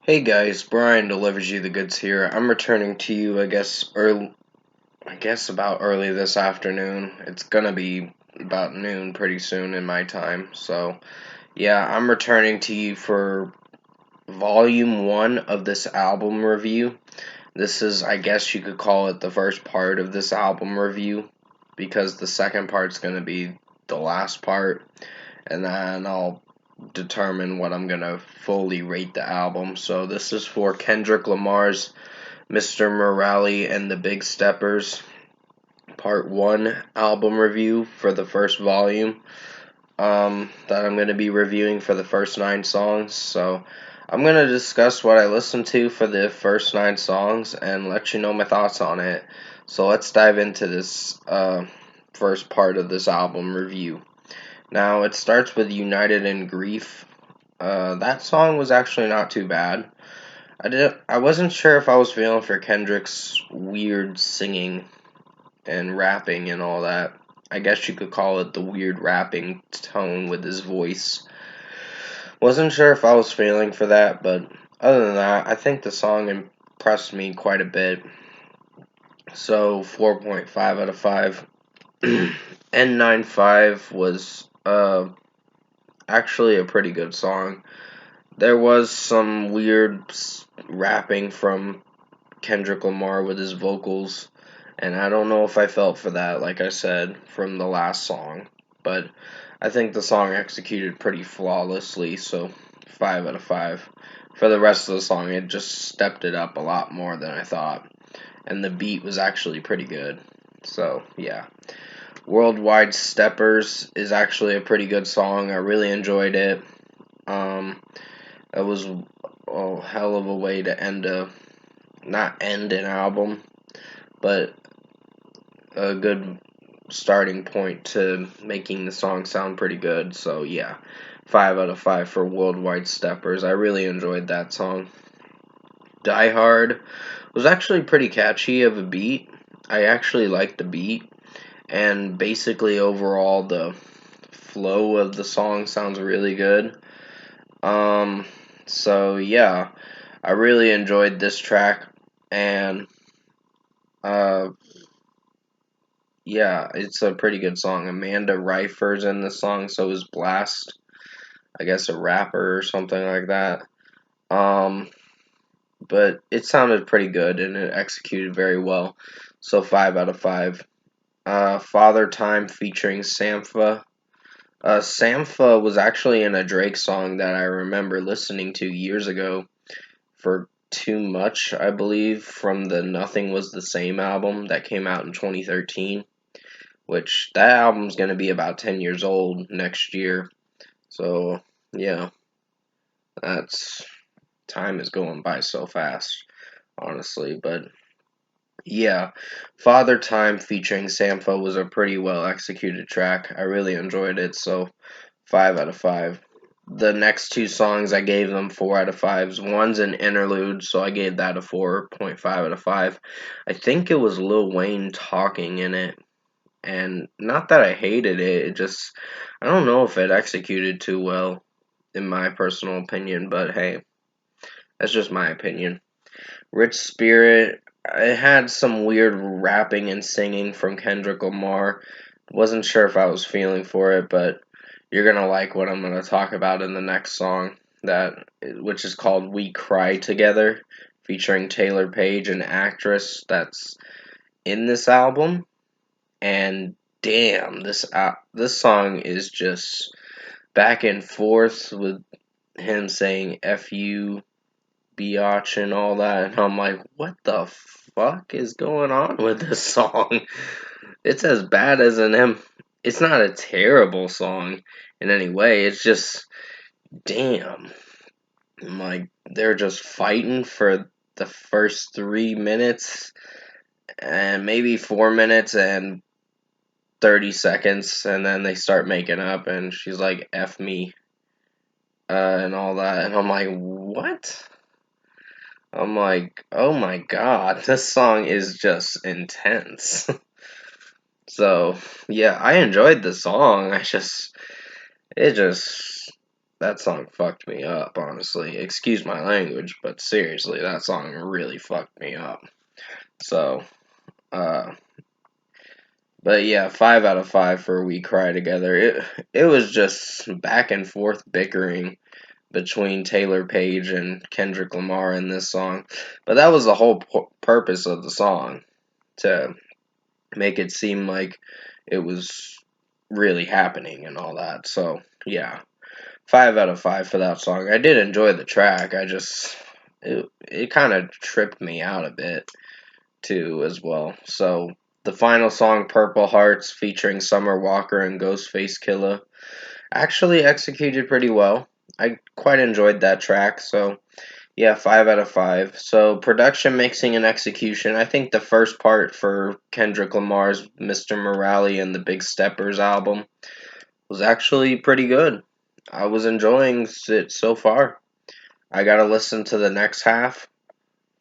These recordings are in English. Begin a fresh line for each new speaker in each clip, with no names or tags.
Hey guys, Brian delivers you the goods here. I'm returning to you, about early this afternoon. It's gonna be about noon pretty soon in my time. So, yeah, I'm returning to you for volume 1 of this album review. This is, I guess you could call it the first part of this album review because the second part's gonna be the last part, and then I'll determine what I'm gonna fully rate the album. So this is for Kendrick Lamar's Mr. Morale and the Big Steppers Part 1 album review for the first volume that I'm gonna be reviewing for the first 9 songs. So I'm gonna discuss what I listened to for the first 9 songs and let you know my thoughts on it. So let's dive into this first part of this album review. Now, it starts with United in Grief. That song was actually not too bad. I wasn't sure if I was feeling for Kendrick's weird singing and rapping and all that. I guess you could call it the weird rapping tone with his voice. Wasn't sure if I was feeling for that, but other than that, I think the song impressed me quite a bit. So, 4.5 out of 5. N95 was actually a pretty good song. There was some weird rapping from Kendrick Lamar with his vocals, and I don't know if I felt for that, like I said, from the last song. But I think the song executed pretty flawlessly, so 5 out of 5. For the rest of the song, it just stepped it up a lot more than I thought, and the beat was actually pretty good. So, yeah. Worldwide Steppers is actually a pretty good song. I really enjoyed it. That was a hell of a way to not end an album, but a good starting point to making the song sound pretty good. So yeah, 5 out of 5 for Worldwide Steppers. I really enjoyed that song. Die Hard was actually pretty catchy of a beat. I actually liked the beat, and basically overall the flow of the song sounds really good. So yeah, I really enjoyed this track, and uh, yeah, it's a pretty good song. Amanda Reifer's in the song, so is Blast. I guess a rapper or something like that. Um, but it sounded pretty good and it executed very well. So 5 out of 5. Father Time featuring Sampha. Sampha was actually in a Drake song that I remember listening to years ago for Too Much, I believe, from the Nothing Was the Same album that came out in 2013, which that album's going to be about 10 years old next year. So, yeah, that's time is going by so fast, honestly, but yeah, Father Time featuring Sampha was a pretty well executed track. I really enjoyed it, so 5 out of 5. The next 2 songs I gave them 4 out of 5s. One's an interlude, so I gave that a 4.5 out of 5. I think it was Lil Wayne talking in it, and not that I hated it, it just, I don't know if it executed too well, in my personal opinion, but hey, that's just my opinion. Rich Spirit, it had some weird rapping and singing from Kendrick Lamar. Wasn't sure if I was feeling for it, but you're gonna like what I'm gonna talk about in the next song, which is called "We Cry Together," featuring Taylor Page, an actress that's in this album. And damn, this song is just back and forth with him saying "f you, biatch" and all that, and I'm like, what the fuck is going on with this song? It's as bad as an M. It's not a terrible song in any way. It's just damn. I'm like, they're just fighting for the first 3 minutes and maybe 4 minutes and 30 seconds, and then they start making up, and she's like, F me, and all that. And I'm like, what? I'm like, oh my god, this song is just intense. So, yeah, I enjoyed the song. It just, that song fucked me up, honestly. Excuse my language, but seriously, that song really fucked me up. So, uh, but yeah, 5 out of 5 for We Cry Together. It was just back and forth bickering between Taylor Page and Kendrick Lamar in this song. But that was the whole purpose of the song, to make it seem like it was really happening and all that. So, yeah, 5 out of 5 for that song. I did enjoy the track. It kind of tripped me out a bit too as well. So the final song, Purple Hearts, featuring Summer Walker and Ghostface Killah, actually executed pretty well. I quite enjoyed that track. So yeah, 5 out of 5. So production, mixing, and execution. I think the first part for Kendrick Lamar's Mr. Morale and the Big Steppers album was actually pretty good. I was enjoying it so far. I gotta listen to the next half,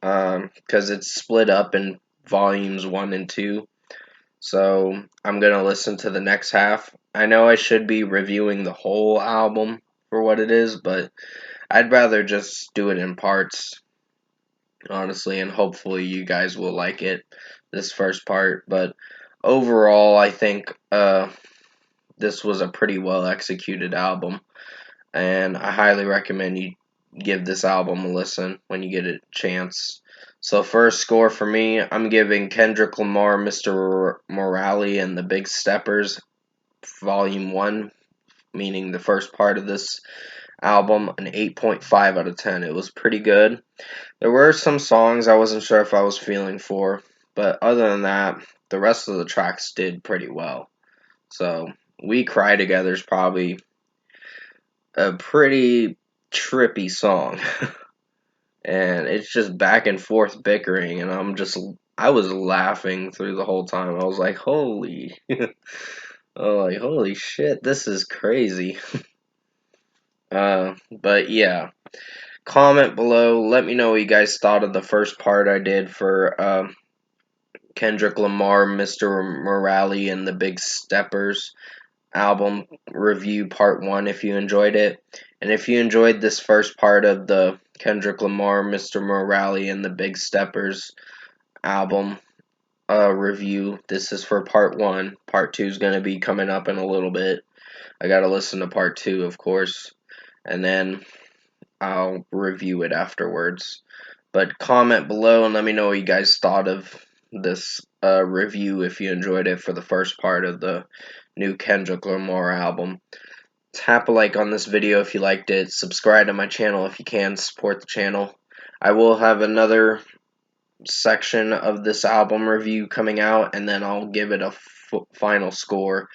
because it's split up in volumes 1 and 2. So I'm gonna listen to the next half. I know I should be reviewing the whole album for what it is, but I'd rather just do it in parts, honestly, and hopefully you guys will like it, this first part. But overall, I think this was a pretty well executed album, and I highly recommend you give this album a listen when you get a chance. So first score for me, I'm giving Kendrick Lamar, Mr. Morale and the Big Steppers, Volume 1, meaning the first part of this album, an 8.5 out of 10. It was pretty good. There were some songs I wasn't sure if I was feeling for, but other than that, the rest of the tracks did pretty well. So, We Cry Together is probably a pretty trippy song. And it's just back and forth bickering, and I was laughing through the whole time. I was like, holy, oh, like, holy shit, this is crazy. But yeah, comment below. Let me know what you guys thought of the first part I did for Kendrick Lamar, Mr. Morale, and the Big Steppers album review part 1 if you enjoyed it. And if you enjoyed this first part of the Kendrick Lamar, Mr. Morale, and the Big Steppers album review, this is for part 1. Part 2 is going to be coming up in a little bit. I got to listen to part 2, of course, and then I'll review it afterwards. But comment below and let me know what you guys thought of this review if you enjoyed it for the first part of the new Kendrick Lamar album. Tap a like on this video if you liked it. Subscribe to my channel if you can. Support the channel. I will have another section of this album review coming out, and then I'll give it a final score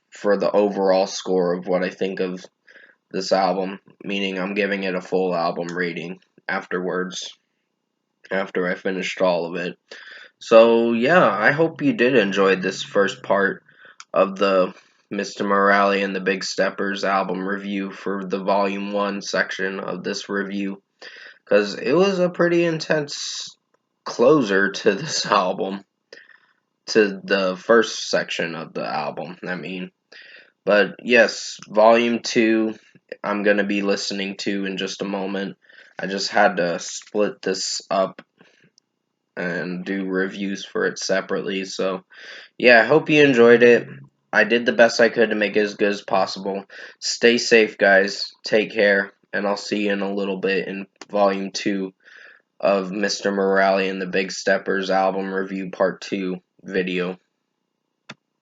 for the overall score of what I think of this album, meaning I'm giving it a full album rating afterwards, after I finished all of it. So yeah, I hope you did enjoy this first part of the Mr. Morale and the Big Steppers album review for the Volume 1 section of this review, because it was a pretty intense closer to this album, to the first section of the album, I mean. But yes, Volume 2, I'm going to be listening to in just a moment. I just had to split this up and do reviews for it separately. So, yeah, I hope you enjoyed it. I did the best I could to make it as good as possible. Stay safe, guys. Take care. And I'll see you in a little bit in Volume 2 of Mr. Morale and the Big Steppers album review part 2 video.